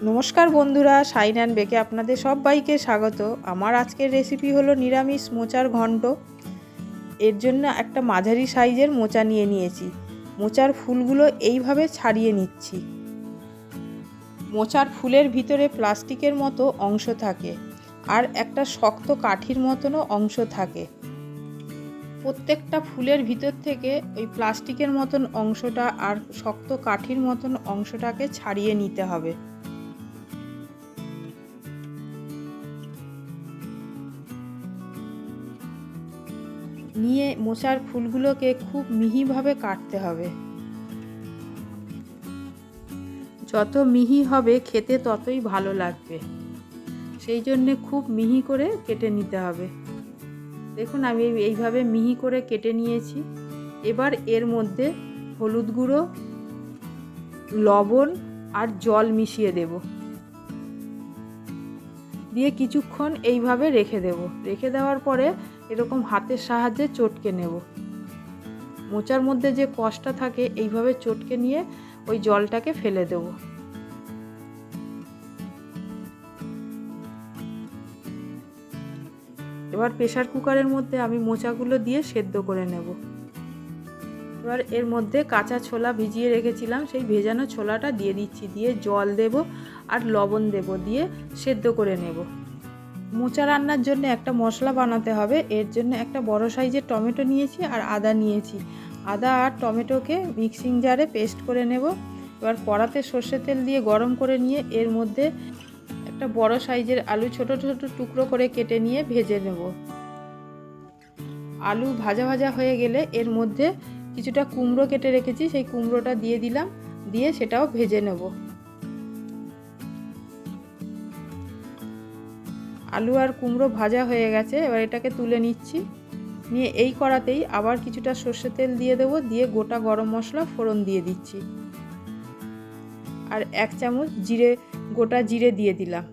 নমস্কার বন্ধুরা, shine and বেকে আপনাদের সবাইকে স্বাগত। আমার আজকের রেসিপি হলো নিরামিষ মোচার ঘন্ট। এর জন্য একটা মাঝারি সাইজের মোচা নিয়ে নিয়েছি। মোচার ফুলগুলো এইভাবে ছাড়িয়ে নিচ্ছি। মোচার ফুলের ভিতরে প্লাস্টিকের মতো অংশ থাকে আর একটা শক্ত কাঠির মতনও অংশ থাকে। প্রত্যেকটা ফুলের ভিতর থেকে ওই প্লাস্টিকের মতন অংশটা আর শক্ত কাঠির মতন অংশটাকে ছাড়িয়ে নিতে হবে। নিয়ে মোচার ফুলগুলোকে খুব মিহিভাবে কাটতে হবে। যত মিহি হবে খেতে ততই ভালো লাগবে, সেই জন্যে খুব মিহি করে কেটে নিতে হবে। দেখুন আমি এইভাবে মিহি করে কেটে নিয়েছি। এবার এর মধ্যে হলুদ গুঁড়ো, লবণ আর জল মিশিয়ে দেব। দিয়ে কিছুক্ষণ এইভাবে রেখে দেব। রেখে দেওয়ার পরে এরকম হাতের সাহায্যে চটকে নেব। মোচার মধ্যে যে কষটা থাকে এইভাবে চটকে নিয়ে ওই জলটাকে ফেলে দেব। এবার প্রেসার কুকারের মধ্যে আমি মোচাগুলো দিয়ে সেদ্ধ করে নেব। এবার এর মধ্যে কাঁচা ছোলা ভিজিয়ে রেখেছিলাম, সেই ভেজানো ছোলাটা দিয়ে দিচ্ছি। দিয়ে জল দেব আর লবণ দেব, দিয়ে সেদ্ধ করে নেব। মোচা রান্নার জন্য একটা মশলা বানাতে হবে। এর জন্য একটা বড় সাইজের টমেটো নিয়েছি আর আদা নিয়েছি। আদা আর টমেটোকে মিক্সিং জারে পেস্ট করে নেব। এবার কড়াতে সর্ষের তেল দিয়ে গরম করে নিয়ে এর মধ্যে একটা বড় সাইজের আলু ছোট ছোট টুকরো করে কেটে নিয়ে ভেজে নেব। আলু ভাজা ভাজা হয়ে গেলে এর মধ্যে কিছুটা কুমড়ো কেটে রেখেছি, সেই কুমড়োটা দিয়ে দিলাম। দিয়ে সেটাও ভেজে নেব। আলু আর কুমড়ো ভাজা হয়ে গেছে, এবার এটাকে তুলে নিচ্ছি। নিয়ে এই কড়াতেই আবার কিছুটা সর্ষের তেল দিয়ে দেবো। দিয়ে গোটা গরম মশলা ফোড়ন দিয়ে দিচ্ছি আর 1 চামচ গোটা জিরে দিয়ে দিলাম।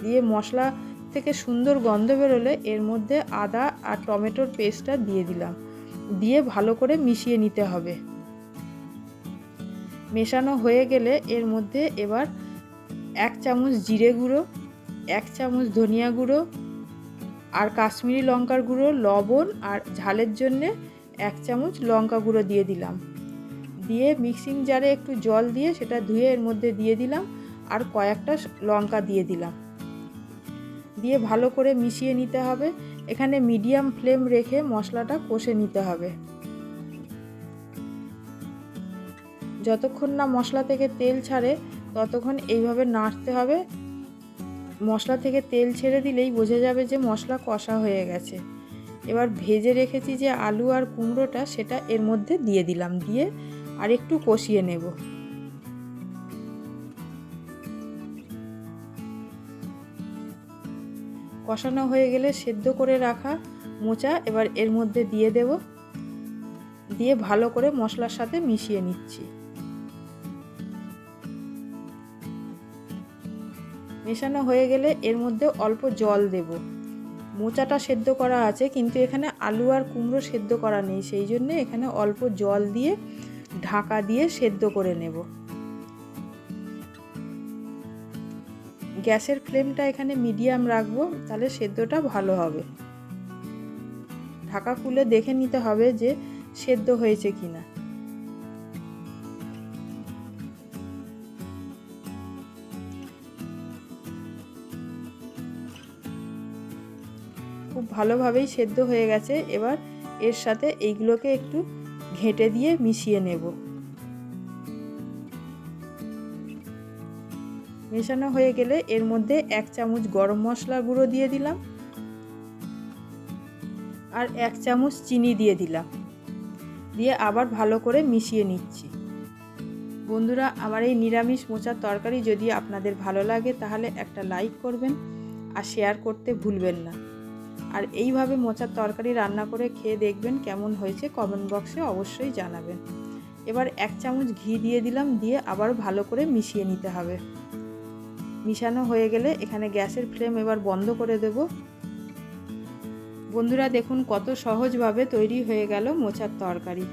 দিয়ে মশলা থেকে সুন্দর গন্ধ বেরোলে এর মধ্যে আদা আর টমেটোর পেস্টটা দিয়ে দিলাম। দিয়ে ভালো করে মিশিয়ে নিতে হবে। মেশানো হয়ে গেলে এর মধ্যে এবার 1 চামচ জিরে গুঁড়ো, 1 চামচ ধনিয়া গুঁড়ো আর কাশ্মীরি লঙ্কার গুঁড়ো, লবণ আর ঝালের জন্যে 1 চামচ লঙ্কা গুঁড়ো দিয়ে দিলাম। দিয়ে মিক্সিং জারে একটু জল দিয়ে সেটা ধুয়ে এর মধ্যে দিয়ে দিলাম আর কয়েকটা লঙ্কা দিয়ে দিলাম। দিয়ে ভালো করে মিশিয়ে নিতে হবে। এখানে মিডিয়াম ফ্লেম রেখে মশলাটা কষে নিতে হবে। যতক্ষণ না মশলা থেকে তেল ছাড়ে ততক্ষণ এইভাবে নাড়তে হবে। মশলা থেকে তেল ছেড়ে দিলেই বোঝা যাবে যে মশলা কষা হয়ে গেছে। এবার ভেজে রেখেছি যে আলু আর কুমড়োটা, সেটা এর মধ্যে দিয়ে দিলাম। দিয়ে আর একটু কষিয়ে নেব। কষানো হয়ে গেলে সেদ্ধ করে রাখা মোচা এবার এর মধ্যে দিয়ে দেব। দিয়ে ভালো করে মশলার সাথে মিশিয়ে নিচ্ছি। মেশানো হয়ে গেলে এর মধ্যে অল্প জল দেব। মোচাটা সেদ্ধ করা আছে কিন্তু এখানে আলু আর কুমড়ো সেদ্ধ করা নেই, সেই জন্য এখানে অল্প জল দিয়ে ঢাকা দিয়ে সেদ্ধ করে নেব। গ্যাসের ফ্লেমটা এখানে মিডিয়াম রাখবো, তাহলে সেদ্ধটা ভালো হবে। ঢাকা খুলে দেখে নিতে হবে যে সেদ্ধ হয়েছে কিনা। খুব ভালোভাবেই সেদ্ধ হয়ে গেছে। এবার এর সাথে এইগুলোকে একটু ঘেঁটে দিয়ে মিশিয়ে নেব। মেশানো হয়ে গেলে এর মধ্যে 1 চামচ গরম মশলা গুঁড়ো দিয়ে দিলাম আর 1 চামচ চিনি দিয়ে দিলাম। দিয়ে আবার ভালো করে মিশিয়ে নিচ্ছি। বন্ধুরা, আমার এই নিরামিষ মোচার তরকারি যদি আপনাদের ভালো লাগে তাহলে একটা লাইক করবেন আর শেয়ার করতে ভুলবেন না। আর এইভাবে মোচার তরকারি রান্না করে খেয়ে দেখবেন কেমন হয়েছে, কমেন্ট বক্সে অবশ্যই জানাবেন। এবার 1 চামচ ঘি দিয়ে দিলাম। দিয়ে আবার ভালো করে মিশিয়ে নিতে হবে। মিশানো হয়ে গেলে এখানে গ্যাসের ফ্লেম এবার বন্ধ করে দেব। বন্ধুরা দেখুন কত সহজভাবে তৈরি হয়ে গেল মোচার তরকারি।